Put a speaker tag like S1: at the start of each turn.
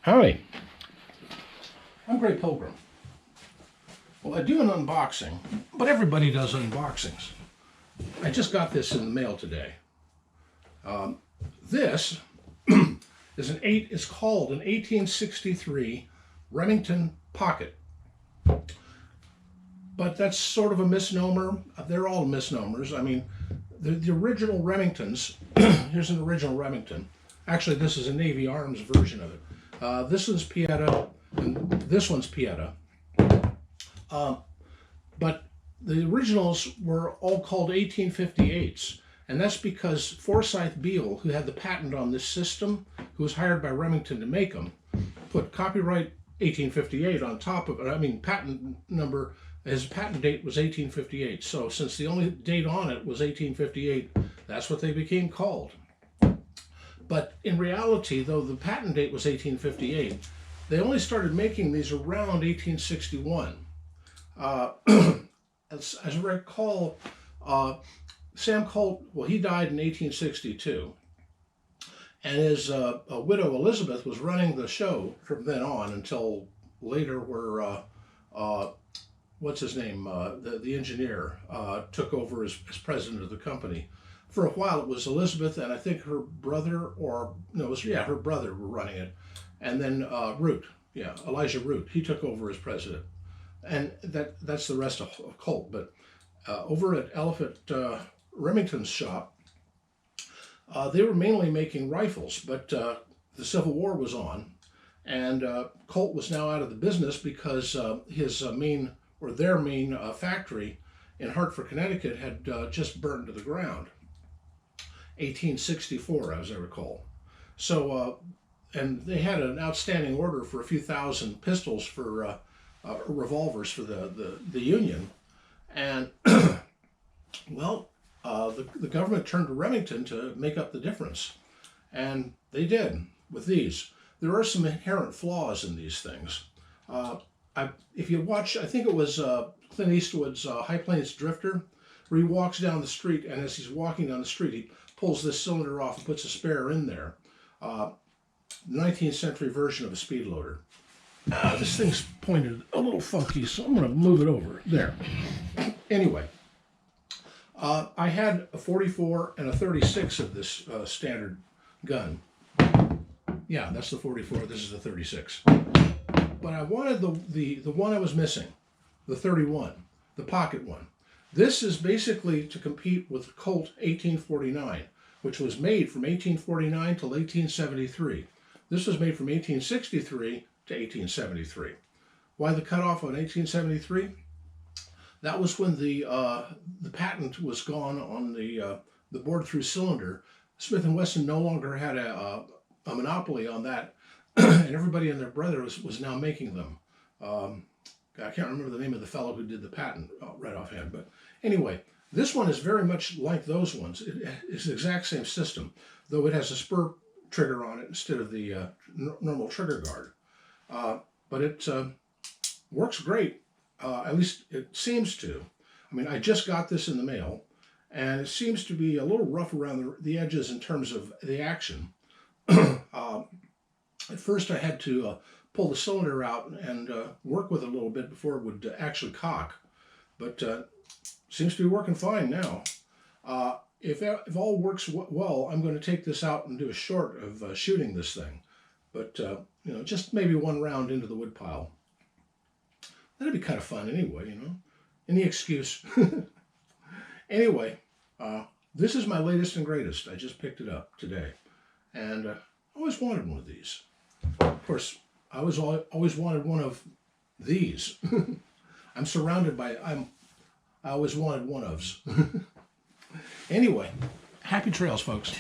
S1: Howdy. I'm Grey Pilgrim. Well, I do an unboxing, but everybody does unboxings. I just got this in the mail today. This is it's called an 1863 Remington Pocket. But that's sort of a misnomer. They're all misnomers. I mean, the original Remingtons, here's an original Remington. Actually, this is a Navy Arms version of it. This is Pieta, and this one's Pieta. But the originals were all called 1858s, and that's because Forsyth Beale, who had the patent on this system, who was hired by Remington to make them, put copyright 1858 on top of it. I mean, patent number, his patent date was 1858. So since the only date on it was 1858, that's what they became called. But in reality, though the patent date was 1858, they only started making these around 1861. As I recall, Sam Colt, well, he died in 1862. And his widow, Elizabeth, was running the show from then on until later where, what's his name, the engineer, took over as president of the company. For a while it was Elizabeth and I think her brother, her brother were running it. And then Root, Elijah Root, he took over as president. And that's the rest of Colt. But over at Elephant Remington's shop, they were mainly making rifles, but the Civil War was on, and Colt was now out of the business because their main factory in Hartford, Connecticut had just burned to the ground. 1864, as I recall. So, and they had an outstanding order for a few thousand pistols for revolvers for the Union, and well, the government turned to Remington to make up the difference, and they did with these. There are some inherent flaws in these things. If you watch, I think it was Clint Eastwood's High Plains Drifter, where he walks down the street, and as he's walking down the street, he pulls this cylinder off and puts a spare in there. The 19th century version of a speed loader. This thing's pointed a little funky, so I'm going to move it over. There. Anyway, I had a 44 and a 36 of this standard gun. Yeah, that's the 44. This is the 36. But I wanted the one I was missing, the 31, the pocket one. This is basically to compete with Colt 1849, which was made from 1849 till 1873. This was made from 1863 to 1873. Why the cutoff on 1873? That was when the patent was gone on the bored-through cylinder. Smith & Wesson no longer had a monopoly on that, and everybody and their brother was now making them. I can't remember the name of the fellow who did the patent right offhand, but anyway, this one is very much like those ones. It's the exact same system, though it has a spur trigger on it instead of the normal trigger guard. But it works great, at least it seems to. I mean, I just got this in the mail, and it seems to be a little rough around the edges in terms of the action. At first I had to pull the cylinder out and work with it a little bit before it would actually cock, but seems to be working fine now. If all works well, I'm going to take this out and do a short of shooting this thing, but just maybe one round into the woodpile. That'd be kind of fun anyway, any excuse. Anyway, this is my latest and greatest. I just picked it up today, and I always wanted one of these. Of course, I always wanted one of these. I'm surrounded by, I always wanted one ofs. Anyway, happy trails, folks.